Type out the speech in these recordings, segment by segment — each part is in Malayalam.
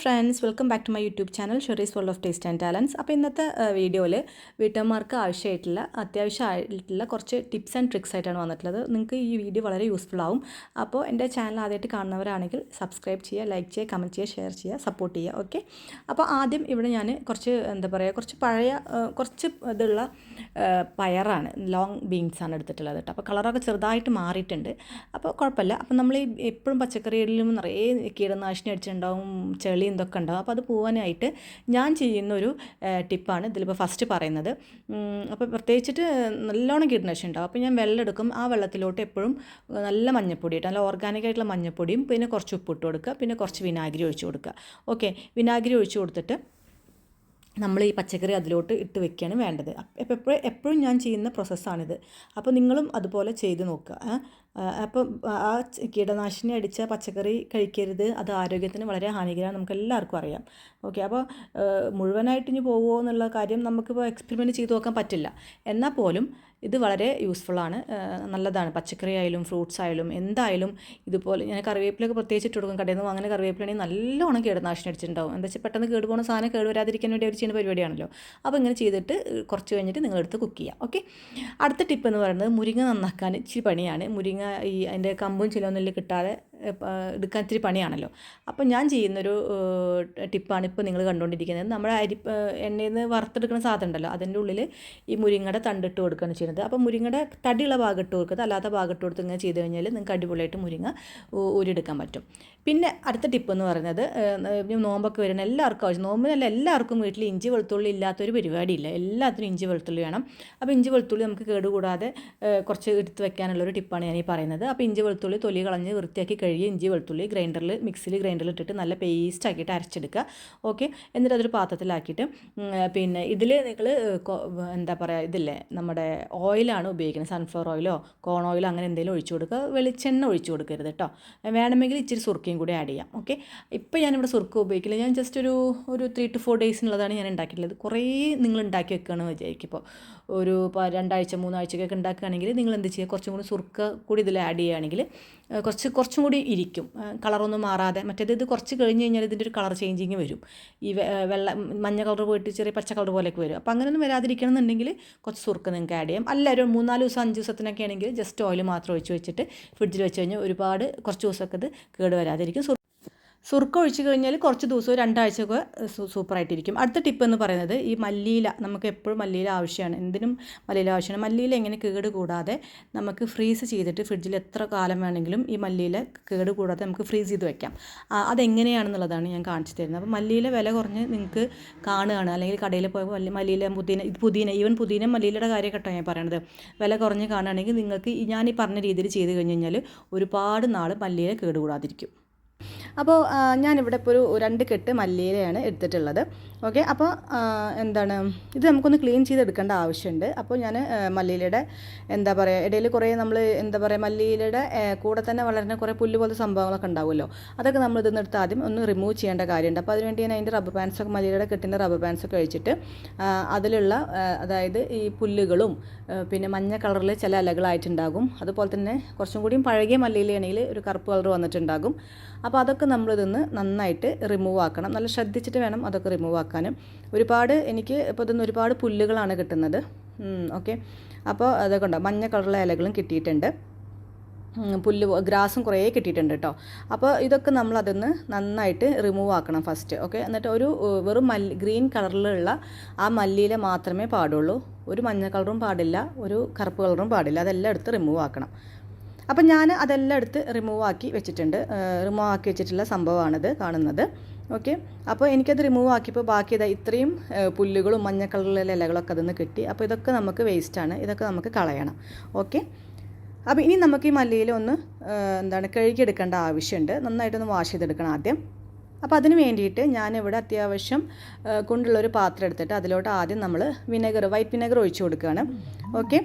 Friends, welcome back to my YouTube channel Sheri's world of taste and talents. അപ്പോൾ ഇന്നത്തെ വീഡിയോയിൽ വീട്ടമ്മമാർക്ക് അത്യാവശ്യമായിട്ടുള്ള കുറച്ച് ടിപ്സ് ആൻഡ് ട്രിക്സ് ആയിട്ടാണ് വന്നിട്ടുള്ളത്. നിങ്ങൾക്ക് ഈ വീഡിയോ വളരെ യൂസ്ഫുൾ ആവും. അപ്പോൾ എൻ്റെ ചാനൽ ആദ്യമായിട്ട് കാണുന്നവരാണെങ്കിൽ സബ്സ്ക്രൈബ് ചെയ്യുക, ലൈക്ക് ചെയ്യുക, കമൻറ്റ് ചെയ്യുക, ഷെയർ ചെയ്യുക, സപ്പോർട്ട് ചെയ്യുക. ഓക്കെ, അപ്പോൾ ആദ്യം ഇവിടെ ഞാൻ കുറച്ച് പഴയ കുറച്ച് ഇതുള്ള പയറാണ്, ലോങ് ബീൻസാണ് എടുത്തിട്ടുള്ളത് കേട്ടോ. അപ്പോൾ കളറൊക്കെ ചെറുതായിട്ട് മാറിയിട്ടുണ്ട്. അപ്പോൾ കുഴപ്പമില്ല. അപ്പോൾ നമ്മൾ എപ്പോഴും പച്ചക്കറികളിലും നിറയെ കീടനാശിനി അടിച്ചിട്ടുണ്ടാവും, ചെളി ഇതൊക്കെ ഉണ്ടാവും. അപ്പോൾ അത് പോകാനായിട്ട് ഞാൻ ചെയ്യുന്നൊരു ടിപ്പാണ് ഇതിലിപ്പോൾ ഫസ്റ്റ് പറയുന്നത്. അപ്പോൾ പ്രത്യേകിച്ചിട്ട് നല്ലോണം കീടനാശിനി ഉണ്ടാവും. അപ്പോൾ ഞാൻ വെള്ളം എടുക്കും. ആ വെള്ളത്തിലോട്ട് എപ്പോഴും നല്ല മഞ്ഞപ്പൊടി ഇട്ട്, നല്ല ഓർഗാനിക്കായിട്ടുള്ള മഞ്ഞപ്പൊടിയും പിന്നെ കുറച്ച് ഉപ്പിട്ട് കൊടുക്കുക, പിന്നെ കുറച്ച് വിനാഗിരി ഒഴിച്ച് കൊടുക്കുക. ഓക്കെ, വിനാഗിരി ഒഴിച്ച് കൊടുത്തിട്ട് നമ്മൾ ഈ പച്ചക്കറി അതിലോട്ട് ഇട്ട് വെക്കുകയാണ് വേണ്ടത്. എപ്പോഴും ഞാൻ ചെയ്യുന്ന പ്രോസസ്സാണിത്. അപ്പോൾ നിങ്ങളും അതുപോലെ ചെയ്ത് നോക്കുക. അപ്പോൾ ആ കീടനാശിനി അടിച്ച പച്ചക്കറി കഴിക്കരുത്, അത് ആരോഗ്യത്തിന് വളരെ ഹാനികരമാണ്, നമുക്ക് എല്ലാവർക്കും അറിയാം. ഓക്കെ, അപ്പോൾ മുഴുവനായിട്ട് ഇനി പോകുമോ എന്നുള്ള കാര്യം നമുക്കിപ്പോൾ എക്സ്പെരിമെൻറ്റ് ചെയ്ത് നോക്കാൻ പറ്റില്ല. എന്നാൽ പോലും ഇത് വളരെ യൂസ്ഫുള്ളാണ്, നല്ലതാണ്. പച്ചക്കറി ആയാലും ഫ്രൂട്ട്സ് ആയാലും എന്തായാലും ഇതുപോലെ ഞാൻ കറിവേപ്പിലൊക്കെ പ്രത്യേകിച്ച് ഇട്ട് കൊടുക്കും. കടയിൽ നിന്ന് അങ്ങനെ കറിവേപ്പിലാണെങ്കിൽ നല്ലോണം കീടനാശിനി അടിച്ചിട്ടുണ്ടാവും. എന്താ വെച്ചാൽ പെട്ടെന്ന് കേട് പോകുന്ന സാധനം കേട് വരാതിരിക്കാൻ വേണ്ടി അവർ ചെയ്യുന്ന പരിപാടിയാണല്ലോ. അപ്പോൾ ഇങ്ങനെ ചെയ്തിട്ട് കുറച്ച് കഴിഞ്ഞിട്ട് നിങ്ങളെടുത്ത് കുക്ക് ചെയ്യാം. ഓക്കെ, അടുത്ത ടിപ്പ് എന്ന് പറയുന്നത് മുരിങ്ങ നന്നാക്കാൻ ഇച്ചിരി പണിയാണ്. മുരിങ്ങ അതിൻ്റെ കമ്പും ചിലവൊന്നും കിട്ടാതെ എടുക്കാൻ ഇത്തിരി പണിയാണല്ലോ. അപ്പോൾ ഞാൻ ചെയ്യുന്നൊരു ടിപ്പാണ് ഇപ്പോൾ നിങ്ങൾ കണ്ടുകൊണ്ടിരിക്കുന്നത്. നമ്മുടെ എണ്ണയിൽ നിന്ന് വറുത്തെടുക്കുന്ന സാധനം ഉണ്ടല്ലോ, അതിൻ്റെ ഉള്ളിൽ ഈ മുരിങ്ങയുടെ തണ്ടിട്ട് കൊടുക്കുകയാണ് ചെയ്യുന്നത്. അപ്പോൾ മുരിങ്ങയുടെ തടിയുള്ള ഭാഗം ഇട്ട് കൊടുക്കുക, അല്ലാത്ത ഭാഗം ഇട്ട് കൊടുത്ത് ഇങ്ങനെ ചെയ്ത് കഴിഞ്ഞാൽ നിങ്ങൾക്ക് അടിപൊളിയായിട്ട് മുരിങ്ങ ഊരിയെടുക്കാൻ പറ്റും. പിന്നെ അടുത്ത ടിപ്പ് എന്ന് പറയുന്നത്, നോമ്പൊക്കെ വരുന്ന എല്ലാവർക്കും ആവശ്യം, നോമ്പിനല്ല എല്ലാവർക്കും വീട്ടിൽ ഇഞ്ചി വെളുത്തുള്ളി ഇല്ലാത്തൊരു പരിപാടിയില്ല. എല്ലാത്തിനും ഇഞ്ചി വെളുത്തുള്ളി വേണം. അപ്പോൾ ഇഞ്ചി വെളുത്തുള്ളി നമുക്ക് കേടുകൂടാതെ കുറച്ച് എടുത്ത് വെക്കാനുള്ളൊരു ടിപ്പാണ് ഞാൻ ഈ പറയുന്നത്. അപ്പോൾ ഇഞ്ചി വെളുത്തുള്ളി തൊലി കളഞ്ഞ് വൃത്തിയാക്കി കഴുകി ഇഞ്ചി വെളുത്തുള്ളി മിക്സിയിൽ ഗ്രൈൻഡറിൽ ഇട്ടിട്ട് നല്ല പേസ്റ്റ് ആക്കിയിട്ട് അരച്ചെടുക്കുക. ഓക്കെ, എന്നിട്ട് അതൊരു പാത്രത്തിലാക്കിയിട്ട് പിന്നെ ഇതിൽ നിങ്ങൾ ഇതില്ലേ നമ്മുടെ ഓയിലാണ് ഉപയോഗിക്കുന്നത്, സൺഫ്ലവർ ഓയിലോ കോൺ ഓയിലോ അങ്ങനെ എന്തെങ്കിലും ഒഴിച്ചു കൊടുക്കുക. വെളിച്ചെണ്ണ ഒഴിച്ചു കൊടുക്കരുത് കേട്ടോ. വേണമെങ്കിൽ ഇച്ചിരി സുർക്കയും കൂടി ആഡ് ചെയ്യാം. ഓക്കെ, ഇപ്പോൾ ഞാനിവിടെ സുർക്ക ഉപയോഗിക്കില്ല. ഞാൻ ജസ്റ്റ് ഒരു 3 to 4 ഡേയ്സിനുള്ളതാണ് ഞാൻ ഉണ്ടാക്കിയിട്ടുള്ളത്. കുറേ നിങ്ങൾ ഉണ്ടാക്കി വെക്കുകയാണെന്ന് വിചാരിക്കും. ഇപ്പോൾ ഒരു 2 ആഴ്ച 3 ആഴ്ചയൊക്കെ ഉണ്ടാക്കുകയാണെങ്കിൽ നിങ്ങൾ എന്ത് ചെയ്യുക, കുറച്ചും കൂടി സുർക്ക കൂടി ഇതിൽ ആഡ് ചെയ്യുകയാണെങ്കിൽ കുറച്ചും കൂടി ഇരിക്കും, കളറൊന്നും മാറാതെ. മറ്റേത് ഇത് കുറച്ച് കഴിഞ്ഞ് കഴിഞ്ഞാൽ ഇതിൻ്റെ ഒരു കളർ ചേഞ്ചിങ് വരും. ഈ മഞ്ഞ കളർ പോയിട്ട് ചെറിയ പച്ച കളർ പോലെയൊക്കെ വരും. അപ്പോൾ അങ്ങനെയൊന്നും വരാതിരിക്കണം എന്നുണ്ടെങ്കിൽ കുറച്ച് സുർക്ക നിങ്ങൾക്ക് ആഡ് ചെയ്യാം. അല്ല, ഒരു 3-4 ദിവസം 5 ദിവസത്തിനൊക്കെ ആണെങ്കിൽ ജസ്റ്റ് ഓയിൽ മാത്രം ഒഴിച്ച് വെച്ചിട്ട് ഫ്രിഡ്ജിൽ വെച്ച് കഴിഞ്ഞാൽ കുറച്ച് ദിവസമൊക്കെ ഇത് കേട് വരാതിരിക്കും. സുർക്ക ഒഴിച്ച് കഴിഞ്ഞാൽ കുറച്ച് ദിവസവും 2 ആഴ്ചയൊക്കെ സൂപ്പറായിട്ടിരിക്കും. അടുത്ത ടിപ്പ് എന്ന് പറയുന്നത് ഈ മല്ലിയില. നമുക്ക് എപ്പോഴും മല്ലിയില ആവശ്യമാണ്, എന്തിനും മല്ലിയില ആവശ്യമാണ്. മല്ലിയില എങ്ങനെ കേട് കൂടാതെ നമുക്ക് ഫ്രീസ് ചെയ്തിട്ട് ഫ്രിഡ്ജിൽ എത്ര കാലം വേണമെങ്കിലും ഈ മല്ലിയില കേട് കൂടാതെ നമുക്ക് ഫ്രീസ് ചെയ്ത് വെക്കാം. അതെങ്ങനെയാണെന്നുള്ളതാണ് ഞാൻ കാണിച്ചു തരുന്നത്. അപ്പോൾ മല്ലിയില വില കുറഞ്ഞ് നിങ്ങൾക്ക് കാണുകയാണ്, അല്ലെങ്കിൽ കടയിൽ പോയപ്പോൾ മല്ലിയില പുതിന ഈവൻ പുതിന മല്ലിയിലയുടെ കാര്യം കേട്ടോ ഞാൻ പറയണത്. വില കുറഞ്ഞ് കാണുകയാണെങ്കിൽ നിങ്ങൾക്ക് ഞാൻ ഈ പറഞ്ഞ രീതിയിൽ ചെയ്ത് കഴിഞ്ഞ് കഴിഞ്ഞാൽ ഒരുപാട് നാൾ മല്ലിയില കേട് കൂടാതിരിക്കും. അപ്പോൾ ഞാനിവിടെ ഇപ്പോൾ ഒരു 2 കെട്ട് മല്ലിയിലയാണ് എടുത്തിട്ടുള്ളത്. ഓക്കെ, അപ്പോൾ ഇത് നമുക്കൊന്ന് ക്ലീൻ ചെയ്തെടുക്കേണ്ട ആവശ്യമുണ്ട്. അപ്പോൾ ഞാൻ മല്ലിയിലയുടെ ഇടയിൽ കുറേ നമ്മൾ മല്ലിയിലയുടെ കൂടെ തന്നെ വളരുന്ന കുറേ പുല്ല് പോലത്തെ സംഭവങ്ങളൊക്കെ ഉണ്ടാവുമല്ലോ, അതൊക്കെ നമ്മൾ ഇതിൽ നിന്ന് ആദ്യം ഒന്ന് റിമൂവ് ചെയ്യേണ്ട കാര്യമുണ്ട്. അപ്പോൾ അതിനുവേണ്ടി ഞാൻ അതിൻ്റെ റബ്ബർ ബാൻഡ്സൊക്കെ, മല്ലിയിലയുടെ കെട്ടിൻ്റെ റബ്ബർ ബാൻഡ്സൊക്കെ കഴിച്ചിട്ട് അതിലുള്ള അതായത് ഈ പുല്ലുകളും പിന്നെ മഞ്ഞ കളറിൽ ചില ഇലകളായിട്ടുണ്ടാകും, അതുപോലെ തന്നെ കുറച്ചും കൂടിയും പഴകിയ മല്ലിയിലയാണെങ്കിൽ ഒരു കറുപ്പ് കളർ വന്നിട്ടുണ്ടാകും. അപ്പോൾ അതൊക്കെ നമ്മളിതൊന്ന് നന്നായിട്ട് റിമൂവ് ആക്കണം. നല്ല ശ്രദ്ധിച്ചിട്ട് വേണം അതൊക്കെ റിമൂവ് ആക്കാനും. എനിക്ക് ഇപ്പോൾ ഇതൊന്ന് ഒരുപാട് പുല്ലുകളാണ് കിട്ടുന്നത്. ഓക്കെ, അപ്പോൾ അതൊക്കെ ഉണ്ടോ, മഞ്ഞ കളറുള്ള ഇലകളും കിട്ടിയിട്ടുണ്ട്, ഗ്രാസും കുറേ കിട്ടിയിട്ടുണ്ട് കേട്ടോ. അപ്പോൾ ഇതൊക്കെ നമ്മളതൊന്ന് നന്നായിട്ട് റിമൂവ് ആക്കണം ഫസ്റ്റ്. ഓക്കെ, എന്നിട്ട് ഒരു വെറും ഗ്രീൻ കളറിലുള്ള ആ മല്ലിയില മാത്രമേ പാടുള്ളൂ. ഒരു മഞ്ഞ കളറും പാടില്ല, ഒരു കറുപ്പ് കളറും പാടില്ല. അതെല്ലാം എടുത്ത് റിമൂവ് ആക്കണം. അപ്പം ഞാൻ അതെല്ലാം എടുത്ത് റിമൂവ് ആക്കി വെച്ചിട്ടുള്ള സംഭവമാണിത് കാണുന്നത്. ഓക്കെ, അപ്പോൾ എനിക്കത് റിമൂവ് ആക്കിയപ്പോൾ ബാക്കി ഇത്രയും പുല്ലുകളും മഞ്ഞ കളറിലുള്ള ഇലകളൊക്കെ അതിൽ നിന്ന് കിട്ടി. അപ്പോൾ ഇതൊക്കെ നമുക്ക് വേസ്റ്റാണ്, ഇതൊക്കെ നമുക്ക് കളയണം. ഓക്കെ, അപ്പോൾ ഇനി നമുക്ക് ഈ മല്ലിയില ഒന്ന് കഴുകിയെടുക്കേണ്ട ആവശ്യമുണ്ട്. നന്നായിട്ടൊന്ന് വാഷ് ചെയ്തെടുക്കണം ആദ്യം. അപ്പോൾ അതിന് വേണ്ടിയിട്ട് ഞാനിവിടെ അത്യാവശ്യം കൊണ്ടുള്ളൊരു പാത്രം എടുത്തിട്ട് അതിലോട്ട് ആദ്യം നമ്മൾ വൈറ്റ് വിനെഗർ ഒഴിച്ച് കൊടുക്കുകയാണ്. ഓക്കെ,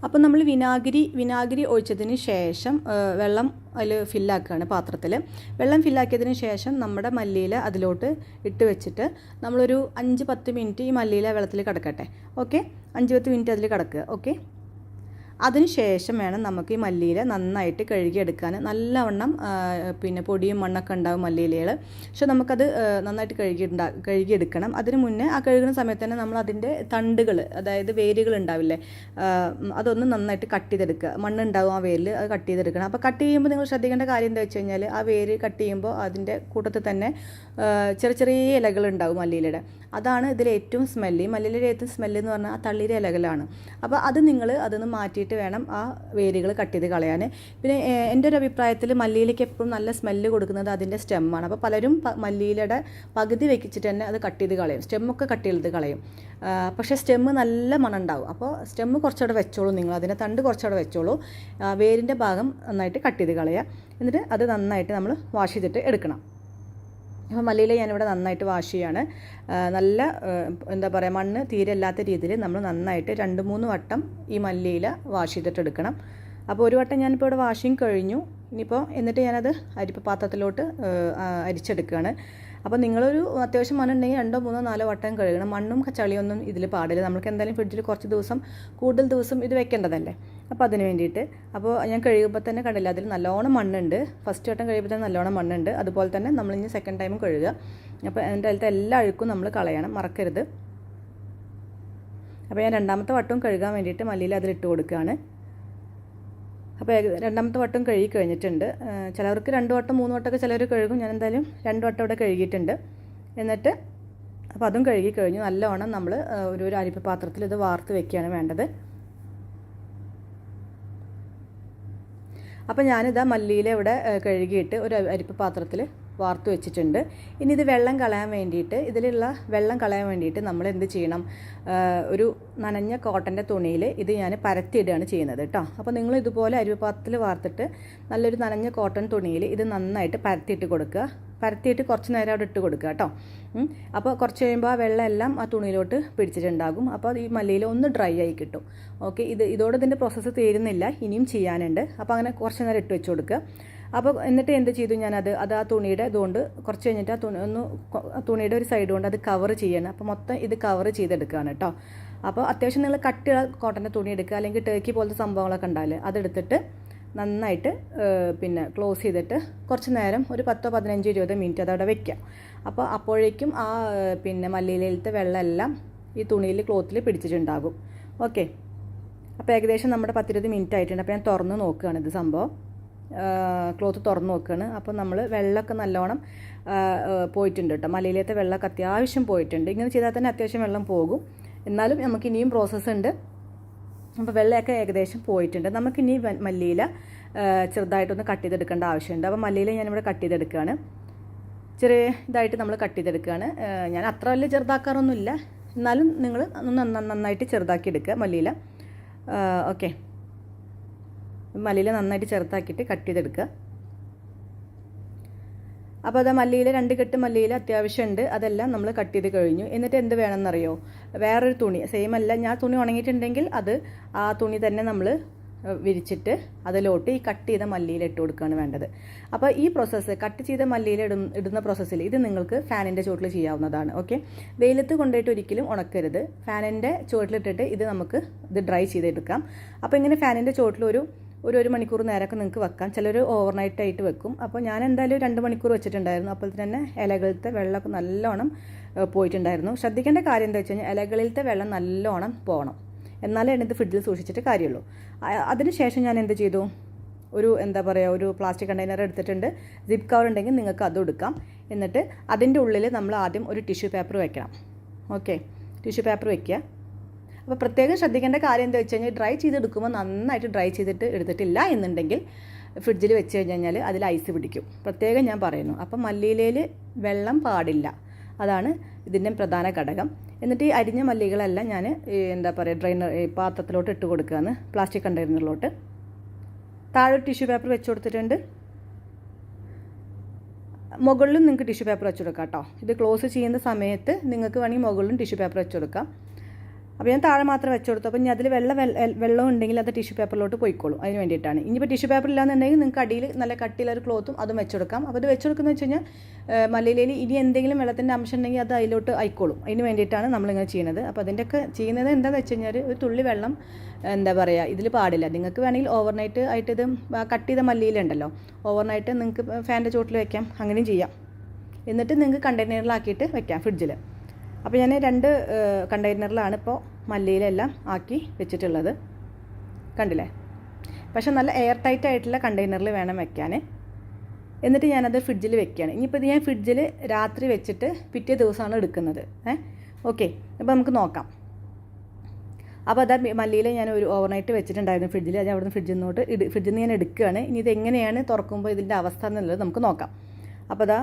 അപ്പോൾ നമ്മൾ വിനാഗിരി ഒഴിച്ചതിന് ശേഷം വെള്ളം അതിൽ ഫില്ലാക്കുകയാണ് പാത്രത്തിൽ. വെള്ളം ഫില്ലാക്കിയതിന് ശേഷം നമ്മുടെ മല്ലിയില അതിലോട്ട് ഇട്ട് വെച്ചിട്ട് നമ്മളൊരു 5-10 മിനിറ്റ് ഈ മല്ലിയില വെള്ളത്തിൽ കിടക്കട്ടെ. ഓക്കെ, 5-10 മിനിറ്റ് അതിൽ കിടക്കുക. ഓക്കെ, അതിന് ശേഷം വേണം നമുക്ക് ഈ മല്ലിയില നന്നായിട്ട് കഴുകിയെടുക്കാൻ. നല്ലവണ്ണം പിന്നെ പൊടിയും മണ്ണൊക്കെ ഉണ്ടാവും മല്ലിയിലകൾ. പക്ഷെ നമുക്കത് നന്നായിട്ട് കഴുകിയെടുക്കണം. അതിന് മുന്നേ ആ കഴുകുന്ന സമയത്ത് തന്നെ നമ്മൾ അതിൻ്റെ തണ്ടുകൾ, അതായത് വേരുകൾ ഉണ്ടാവില്ലേ, അതൊന്ന് നന്നായിട്ട് കട്ട് ചെയ്തെടുക്കുക. മണ്ണുണ്ടാവും ആ വേരിൽ, അത് കട്ട് ചെയ്തെടുക്കണം. അപ്പോൾ കട്ട് ചെയ്യുമ്പോൾ നിങ്ങൾ ശ്രദ്ധിക്കേണ്ട കാര്യം എന്താ വെച്ച് കഴിഞ്ഞാൽ, ആ വേര് കട്ട് ചെയ്യുമ്പോൾ അതിൻ്റെ കൂട്ടത്തിൽ തന്നെ ചെറിയ ചെറിയ ഇലകളുണ്ടാവും മല്ലിയിലയുടെ. അതാണ് ഇതിൽ ഏറ്റവും സ്മെല്ല്. ഈ മല്ലിയിലയുടെ ഏറ്റവും സ്മെല്ല് എന്ന് പറഞ്ഞാൽ ആ തളിര ഇലകളാണ്. അപ്പോൾ അത് നിങ്ങൾ അതൊന്ന് മാറ്റിയിട്ട് വേണം ആ വേരുകൾ കട്ട് ചെയ്ത് കളയാൻ. പിന്നെ എൻ്റെ ഒരു അഭിപ്രായത്തിൽ മല്ലിയിലേക്ക് എപ്പോഴും നല്ല സ്മെല്ല് കൊടുക്കുന്നത് അതിൻ്റെ സ്റ്റെമ്മാണ്. അപ്പോൾ പലരും മല്ലിയിലയുടെ പകുതി വെച്ചിട്ട് തന്നെ അത് കട്ട് ചെയ്ത് കളയും, സ്റ്റെമ്മൊക്കെ കട്ട് ചെയ്ത് കളയും. പക്ഷേ സ്റ്റെമ്മ് നല്ല മണം ഉണ്ടാവും. അപ്പോൾ സ്റ്റെമ്മ് കുറച്ചവിടെ വെച്ചോളൂ, നിങ്ങൾ അതിൻ്റെ തണ്ട് കുറച്ചവിടെ വെച്ചോളൂ. വേരിൻ്റെ ഭാഗം നന്നായിട്ട് കട്ട് ചെയ്ത് കളയുക. എന്നിട്ട് അത് നന്നായിട്ട് നമ്മൾ വാഷ് ചെയ്തിട്ട് എടുക്കണം. അപ്പോൾ മല്ലിയില ഞാനിവിടെ നന്നായിട്ട് വാഷ് ചെയ്യാണ്. നല്ല എന്താ പറയുക, മണ്ണ് തീരെ ഇല്ലാത്ത രീതിയിൽ നമ്മൾ നന്നായിട്ട് 2-3 വട്ടം ഈ മല്ലിയില വാഷ് ചെയ്തിട്ട് എടുക്കണം. അപ്പോൾ ഒരു വട്ടം ഞാനിപ്പോൾ ഇവിടെ വാഷിങ് കഴിഞ്ഞു. എന്നിട്ട് ഞാനത് അരിപ്പ പാത്രത്തിലോട്ട് അരിച്ചെടുക്കുകയാണ്. അപ്പോൾ നിങ്ങളൊരു അത്യാവശ്യം മണ്ണുണ്ടെങ്കിൽ 2-3-4 വട്ടം കഴുകണം. മണ്ണും ചളിയൊന്നും ഇതിൽ പാടില്ല. നമുക്ക് എന്തായാലും ഫ്രിഡ്ജിൽ കുറച്ച് ദിവസം, കൂടുതൽ ദിവസം ഇത് വെക്കേണ്ടതല്ലേ. അപ്പോൾ അതിന് വേണ്ടിയിട്ട്, അപ്പോൾ ഞാൻ കഴുകുമ്പോൾ തന്നെ കണ്ടില്ല, അതിൽ നല്ലോണം മണ്ണുണ്ട്. ഫസ്റ്റ് വട്ടം കഴിയുമ്പോൾ തന്നെ നല്ലോണം മണ്ണുണ്ട്. അതുപോലെ തന്നെ നമ്മളിനി സെക്കൻഡ് ടൈമും കഴുകുക. അപ്പോൾ അതിൻ്റെ അതിലത്തെ എല്ലാ അഴുക്കും നമ്മൾ കളയണം, മറക്കരുത്. അപ്പോൾ ഞാൻ രണ്ടാമത്തെ വട്ടവും കഴുകാൻ വേണ്ടിയിട്ട് മല്ലിയില അതിലിട്ട് കൊടുക്കുകയാണ്. അപ്പോൾ രണ്ടാമത്തെ വട്ടം കഴുകി കഴിഞ്ഞിട്ടുണ്ട്. ചിലവർക്ക് 2 വട്ടം 3 വട്ടമൊക്കെ ചിലർ കഴുകും. ഞാൻ എന്തായാലും 2 വട്ടം ഇവിടെ കഴുകിയിട്ടുണ്ട്. എന്നിട്ട് അപ്പോൾ അതും കഴുകി കഴിഞ്ഞു. നല്ലവണ്ണം നമ്മൾ ഒരു അരിപ്പ പാത്രത്തിൽ ഇത് വാർത്ത് വെക്കുകയാണ് വേണ്ടത്. അപ്പോൾ ഞാനിതാ മല്ലിയില ഇവിടെ കഴുകിയിട്ട് ഒരു അരിപ്പ പാത്രത്തിൽ വാർത്ത് വെച്ചിട്ടുണ്ട്. ഇനി ഇത് വെള്ളം കളയാൻ വേണ്ടിയിട്ട്, ഇതിലുള്ള വെള്ളം കളയാൻ വേണ്ടിയിട്ട് നമ്മൾ എന്ത് ചെയ്യണം, ഒരു നനഞ്ഞ കോട്ടൻ്റെ തുണിയിൽ ഇത് ഞാൻ പരത്തിയിടുകയാണ് ചെയ്യുന്നത് കേട്ടോ. അപ്പോൾ നിങ്ങൾ ഇതുപോലെ അരിപ്പ പാത്രത്തിൽ വാർത്തിട്ട് നല്ലൊരു നനഞ്ഞ കോട്ടൺ തുണിയിൽ ഇത് നന്നായിട്ട് പരത്തിയിട്ട് കൊടുക്കുക. പരത്തിയിട്ട് കുറച്ച് നേരം അവിടെ ഇട്ട് കൊടുക്കുക കേട്ടോ. അപ്പോൾ കുറച്ച് കഴിയുമ്പോൾ ആ വെള്ളം എല്ലാം ആ തുണിയിലോട്ട് പിടിച്ചിട്ടുണ്ടാകും. അപ്പോൾ ഈ മല്ലിയില ഒന്ന് ഡ്രൈ ആയി കിട്ടും. ഓക്കെ, ഇതോടെ ഇതിൻ്റെ പ്രോസസ്സ് തീരുന്നില്ല, ഇനിയും ചെയ്യാനുണ്ട്. അപ്പോൾ അങ്ങനെ കുറച്ച് നേരം ഇട്ട് വെച്ച് കൊടുക്കുക. അപ്പോൾ എന്നിട്ട് എന്ത് ചെയ്തു, ഞാനത് ആ തുണിയുടെ ഇതുകൊണ്ട് കുറച്ച് കഴിഞ്ഞിട്ട് ആ തുണിയുടെ ഒരു സൈഡ് കൊണ്ട് അത് കവർ ചെയ്യണം. അപ്പോൾ മൊത്തം ഇത് കവർ ചെയ്തെടുക്കുകയാണ് കേട്ടോ. അപ്പോൾ അത്യാവശ്യം നിങ്ങൾ കട്ടിയുള്ള കോട്ടൻ്റെ തുണി എടുക്കുക, അല്ലെങ്കിൽ ടർക്കി പോലത്തെ സംഭവങ്ങളൊക്കെ ഉണ്ടാവില്ലേ, അതെടുത്തിട്ട് നന്നായിട്ട് പിന്നെ ക്ലോസ് ചെയ്തിട്ട് കുറച്ച് നേരം ഒരു 10-15-20 മിനിറ്റ് അതവിടെ വെക്കുക. അപ്പോൾ അപ്പോഴേക്കും ആ പിന്നെ മല്ലിയിലത്തെ വെള്ളമെല്ലാം ഈ തുണിയിൽ ക്ലോത്തിൽ പിടിച്ചിട്ടുണ്ടാകും. ഓക്കെ, അപ്പോൾ ഏകദേശം നമ്മുടെ 10-20 മിനിറ്റ് ആയിട്ടുണ്ട്. അപ്പോൾ ഞാൻ തുറന്ന് നോക്കുകയാണ് ഇത് സംഭവം. ക്ലോത്ത് തുറന്ന് നോക്കുകയാണ്. അപ്പോൾ നമ്മൾ വെള്ളമൊക്കെ നല്ലോണം പോയിട്ടുണ്ട് കേട്ടോ. മല്ലിയിലത്തെ വെള്ളമൊക്കെ അത്യാവശ്യം പോയിട്ടുണ്ട്. ഇങ്ങനെ ചെയ്താൽ തന്നെ അത്യാവശ്യം വെള്ളം പോകും. എന്നാലും നമുക്ക് ഇനിയും പ്രോസസ്സ് ഉണ്ട്. അപ്പോൾ വെള്ളമൊക്കെ ഏകദേശം പോയിട്ടുണ്ട്. നമുക്കിനി മല്ലിയില ചെറുതായിട്ടൊന്ന് കട്ട് ചെയ്തെടുക്കേണ്ട ആവശ്യമുണ്ട്. അപ്പോൾ മല്ലിയില ഞാനിവിടെ കട്ട് ചെയ്തെടുക്കുകയാണ്. ചെറിയ ഇതായിട്ട് നമ്മൾ കട്ട് ചെയ്തെടുക്കുകയാണ്. ഞാൻ അത്ര വലിയ ചെറുതാക്കാറൊന്നുമില്ല, എന്നാലും നിങ്ങൾ നന്നായിട്ട് ചെറുതാക്കി എടുക്കുക മല്ലിയില. ഓക്കെ, മല്ലിയില നന്നായിട്ട് ചെറുതാക്കിയിട്ട് കട്ട് ചെയ്തെടുക്കുക. അപ്പോൾ അത് മല്ലിയില 2 കെട്ട് മല്ലിയില അത്യാവശ്യമുണ്ട്. അതെല്ലാം നമ്മൾ കട്ട് ചെയ്ത് കഴിഞ്ഞു. എന്നിട്ട് എന്ത് വേണമെന്നറിയോ, വേറൊരു തുണി, സെയിം അല്ല, ഞാൻ തുണി ഉണങ്ങിയിട്ടുണ്ടെങ്കിൽ ആ തുണി തന്നെ നമ്മൾ വിരിച്ചിട്ട് അതിലോട്ട് ഈ കട്ട് ചെയ്ത മല്ലിയില ഇട്ട് കൊടുക്കുകയാണ് വേണ്ടത്. അപ്പോൾ ഈ പ്രോസസ്സ്, കട്ട് ചെയ്ത മല്ലിയില ഇടുന്ന പ്രോസസ്സിൽ ഇത് നിങ്ങൾക്ക് ഫാനിൻ്റെ ചുവട്ടിൽ ചെയ്യാവുന്നതാണ്. ഓക്കെ, വെയിലത്ത് കൊണ്ടുപോയിട്ട് ഒരിക്കലും ഉണക്കരുത്. ഫാനിൻ്റെ ചുവട്ടിലിട്ടിട്ട് ഇത് ഡ്രൈ ചെയ്തെടുക്കാം. അപ്പോൾ ഇങ്ങനെ ഫാനിൻ്റെ ചുവട്ടിൽ ഒരു 1 മണിക്കൂർ നേരമൊക്കെ നിങ്ങൾക്ക് വെക്കാം. ചിലർ ഓവർനൈറ്റ് ആയിട്ട് വെക്കും. അപ്പോൾ ഞാൻ എന്തായാലും 2 മണിക്കൂർ വെച്ചിട്ടുണ്ടായിരുന്നു. അപ്പോൾ തന്നെ ഇലകളിലത്തെ വെള്ളമൊക്കെ നല്ലോണം പോയിട്ടുണ്ടായിരുന്നു. ശ്രദ്ധിക്കേണ്ട കാര്യം എന്താ വെച്ച് കഴിഞ്ഞാൽ ഇലകളിലത്തെ വെള്ളം നല്ലോണം പോകണം, എന്നാലേ ഇത് ഫ്രിഡ്ജിൽ സൂക്ഷിച്ചിട്ട് കാര്യമുള്ളൂ. അതിനുശേഷം ഞാൻ എന്ത് ചെയ്തു, ഒരു പ്ലാസ്റ്റിക് കണ്ടെയ്നർ എടുത്തിട്ടുണ്ട്. സിപ്പ് കവർ ഉണ്ടെങ്കിൽ നിങ്ങൾക്ക് അതും എടുക്കാം. എന്നിട്ട് അതിൻ്റെ ഉള്ളിൽ നമ്മൾ ആദ്യം ഒരു ടിഷ്യൂ പേപ്പർ വെക്കണം. ഓക്കെ, ടിഷ്യൂ പേപ്പർ വെക്കുക. അപ്പോൾ പ്രത്യേകം ശ്രദ്ധിക്കേണ്ട കാര്യം എന്താ വെച്ച് കഴിഞ്ഞാൽ, ഡ്രൈ ചെയ്തെടുക്കുമ്പോൾ നന്നായിട്ട് ഡ്രൈ ചെയ്തിട്ട് എടുത്തിട്ടില്ല എന്നുണ്ടെങ്കിൽ ഫ്രിഡ്ജിൽ വെച്ച് കഴിഞ്ഞാൽ അതിൽ ഐസ് പിടിക്കും, പ്രത്യേകം ഞാൻ പറയുന്നു. അപ്പം മല്ലിയിലയിൽ വെള്ളം പാടില്ല, അതാണ് ഇതിൻ്റെ പ്രധാന ഘടകം. എന്നിട്ട് ഈ അരിഞ്ഞ മല്ലികളെല്ലാം ഞാൻ പാത്രത്തിലോട്ട് ഇട്ട് കൊടുക്കുകയാണ്, പ്ലാസ്റ്റിക് കണ്ടെയ്നറിലോട്ട്. താഴെ ടിഷ്യൂ പേപ്പർ വെച്ച് കൊടുത്തിട്ടുണ്ട്. മുകളിലും നിങ്ങൾക്ക് ടിഷ്യൂ പേപ്പർ വെച്ച് കൊടുക്കാം കേട്ടോ. ഇത് ക്ലോസ് ചെയ്യുന്ന സമയത്ത് നിങ്ങൾക്ക് വേണമെങ്കിൽ മുകളിലും ടിഷ്യൂ പേപ്പർ വെച്ച് കൊടുക്കാം. അപ്പോൾ ഞാൻ താഴെ മാത്രം വെച്ച് കൊടുത്തു. അപ്പോൾ ഇനി അതിൽ വെള്ളം ഉണ്ടെങ്കിൽ അത് ടിഷ്യൂ പേപ്പറിലോട്ട് പോയിക്കോളും. അതിന് വേണ്ടിയിട്ടാണ്. ഇനിയിപ്പോൾ ടിഷ്യൂ പേപ്പർ ഇല്ലാന്നുണ്ടെങ്കിൽ നിങ്ങൾക്ക് അടിയിൽ നല്ല കട്ടിയുള്ളൊരു ക്ലോത്തും അതും വെച്ച് കൊടുക്കാം. അപ്പോൾ ഇത് വെച്ച് കൊടുക്കുന്നത് വെച്ച് കഴിഞ്ഞാൽ മല്ലിയിലയിൽ ഇനി എന്തെങ്കിലും വെള്ളത്തിൻ്റെ അംശം ഉണ്ടെങ്കിൽ അത് അതിലോട്ട് ആയിക്കോളും. അതിന് വേണ്ടിയിട്ടാണ് നമ്മളിങ്ങനെ ചെയ്യുന്നത്. അപ്പോൾ അതിൻ്റെയൊക്കെ ചെയ്യുന്നത് എന്താണെന്ന് വെച്ച് കഴിഞ്ഞാൽ ഒരു തുള്ളി വെള്ളം എന്താ പറയുക ഇതിൽ പാടില്ല. നിങ്ങൾക്ക് വേണമെങ്കിൽ ഓവർനൈറ്റ് ആയിട്ട് ഇത് കട്ട് ചെയ്ത മല്ലിയിലുണ്ടല്ലോ, ഓവർനൈറ്റ് നിങ്ങൾക്ക് ഫാനിൻ്റെ ചോട്ടിൽ വെക്കാം, അങ്ങനെയും ചെയ്യാം. എന്നിട്ട് നിങ്ങൾക്ക് കണ്ടെയ്നറിലാക്കിയിട്ട് വെക്കാം ഫ്രിഡ്ജിൽ. അപ്പോൾ ഞാൻ 2 കണ്ടെയ്നറിലാണ് ഇപ്പോൾ മല്ലിയിലെല്ലാം ആക്കി വെച്ചിട്ടുള്ളത്, കണ്ടില്ലേ. പക്ഷേ നല്ല എയർ ടൈറ്റ് ആയിട്ടുള്ള കണ്ടെയ്നറിൽ വേണം വെക്കാൻ. എന്നിട്ട് ഞാനത് ഫ്രിഡ്ജിൽ വെക്കുകയാണ്. ഇനിയിപ്പോൾ ഇത് ഞാൻ ഫ്രിഡ്ജിൽ രാത്രി വെച്ചിട്ട് പിറ്റേ ദിവസമാണ് എടുക്കുന്നത്. ഓക്കെ, അപ്പോൾ നമുക്ക് നോക്കാം. അപ്പോൾ അതാ മല്ലിയിൽ ഞാൻ ഒരു ഓവർനൈറ്റ് വെച്ചിട്ടുണ്ടായിരുന്നു ഫ്രിഡ്ജിൽ. അത് അവിടെ നിന്ന് ഫ്രിഡ്ജിൽ നിന്ന് ഞാൻ എടുക്കുകയാണ്. ഇനി ഇതെങ്ങനെയാണ് തുറക്കുമ്പോൾ ഇതിൻ്റെ അവസ്ഥ എന്നുള്ളത് നമുക്ക് നോക്കാം. അപ്പോൾ അതാ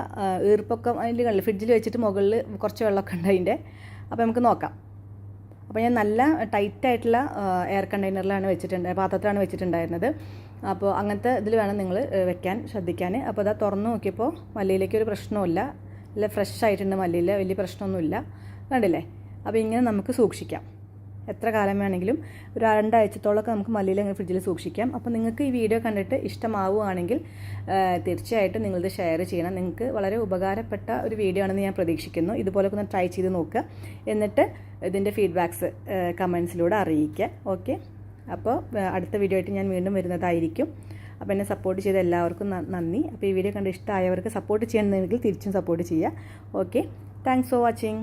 ഈർപ്പൊക്കെ അതിൽ കണ്ടില്ല, ഫ്രിഡ്ജിൽ വെച്ചിട്ട് മുകളിൽ കുറച്ച് വെള്ളമൊക്കെ ഉണ്ട് അതിൻ്റെ. അപ്പോൾ നമുക്ക് നോക്കാം. അപ്പോൾ ഞാൻ നല്ല ടൈറ്റായിട്ടുള്ള എയർ കണ്ടെയ്നറിലാണ് പാത്രത്തിലാണ് വെച്ചിട്ടുണ്ടായിരുന്നത്. അപ്പോൾ അങ്ങനത്തെ ഇതിൽ വേണം നിങ്ങൾ വെക്കാൻ ശ്രദ്ധിക്കാൻ. അപ്പോൾ അതാ തുറന്ന് നോക്കിയപ്പോൾ മല്ലിയിലേക്ക് ഒരു പ്രശ്നവുമില്ല, നല്ല ഫ്രഷ് ആയിട്ടുണ്ട് മല്ലിയിൽ, വലിയ പ്രശ്നമൊന്നുമില്ല, കണ്ടില്ലേ. അപ്പോൾ ഇങ്ങനെ നമുക്ക് സൂക്ഷിക്കാം. എത്ര കാലം വേണമെങ്കിലും ഒരു 2 ആഴ്ചത്തോളമൊക്കെ നമുക്ക് മല്ലിയിൽ ഫ്രിഡ്ജിൽ സൂക്ഷിക്കാം. അപ്പോൾ നിങ്ങൾക്ക് ഈ വീഡിയോ കണ്ടിട്ട് ഇഷ്ടമാവുകയാണെങ്കിൽ തീർച്ചയായിട്ടും നിങ്ങളിത് ഷെയർ ചെയ്യണം. നിങ്ങൾക്ക് വളരെ ഉപകാരപ്പെട്ട ഒരു വീഡിയോ ആണെന്ന് ഞാൻ പ്രതീക്ഷിക്കുന്നു. ഇതുപോലൊക്കെ ഒന്ന് ട്രൈ ചെയ്ത് നോക്കുക. എന്നിട്ട് ഇതിൻ്റെ ഫീഡ്ബാക്ക്സ് കമൻസിലൂടെ അറിയിക്കുക. ഓക്കെ, അപ്പോൾ അടുത്ത വീഡിയോ ആയിട്ട് ഞാൻ വീണ്ടും വരുന്നതായിരിക്കും. അപ്പോൾ എന്നെ സപ്പോർട്ട് ചെയ്ത എല്ലാവർക്കും നന്ദി. അപ്പോൾ ഈ വീഡിയോ കണ്ട് ഇഷ്ടമായവർക്ക് സപ്പോർട്ട് ചെയ്യണമെങ്കിൽ തിരിച്ചും സപ്പോർട്ട് ചെയ്യുക. Okay, thanks for watching.